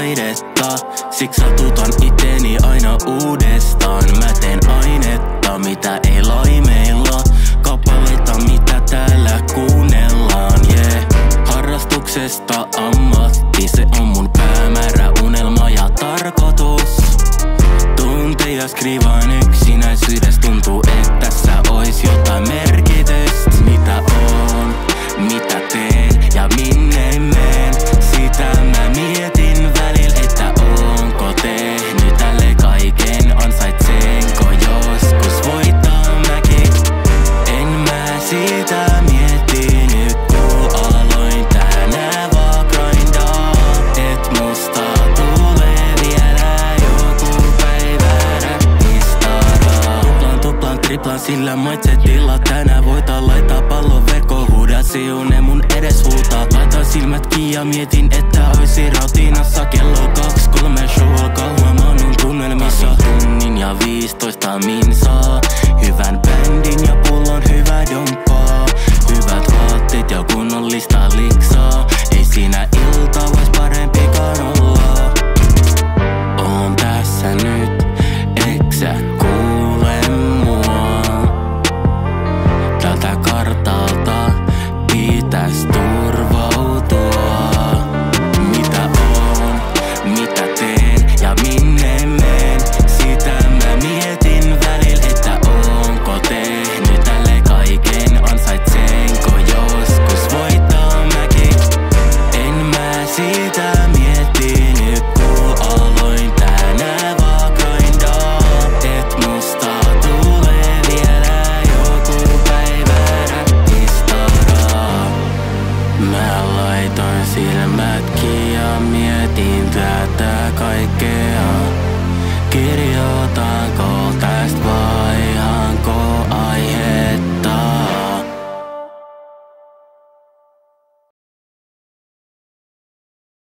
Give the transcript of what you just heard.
taidetta. Siksi satutan iteni aina uudestaan. Mä teen ainetta, mitä ei laimeilla. Kappaleita, mitä täällä kuunnellaan, yeah. Harrastuksesta ammatti, se on mun päämäärä, unelma ja tarkoitus. Tunteja skriivaan yksinäisyydessä, tuntuu että tässä ois jotain merkitystä. Mitä on, mitä teen ja minne menen, sitä mä mietin välillä, että onko tehnyt tälle kaiken, ansaitsenko joskus voittaa mäkin. En mä sitä miettinyt, kun aloin tänään vaan grindaa, et musta tulee vielä joku päivä räppistaraa. Tuplaan, triplaan sillä mindsetilla, tänään voitaan laittaa pallon verkkoon, huudaa siune mun edes huutaa. Laitan silmät kiinni ja mietin, että oisin rautinassa kello 2-3 show alkaa, huomaan on tunnelmissa. Tunnin ja 15 minsaa, hyvän bändin ja pullon hyvä domppaa. Hyvät vaatteet ja kunnollista liksaa, ei siinä ilta vois parempikaan olla. Oon tässä nyt, eksä kuule mua? Tältä kartalta pitäis turvautua. Mitä on, mitä teen ja minne menen, sitä mä mietin välillä, että onko tehnyt tälle kaiken, ansaitsenko joskus voittaa mäkin. En mä sitä miettinyt, kun aloin tänään vaan grindaa, et musta tulee vielä joku päivä räppistaraa. Mä laitoin silmät kiinni ja mietin tätä kaikkea, kirjoitan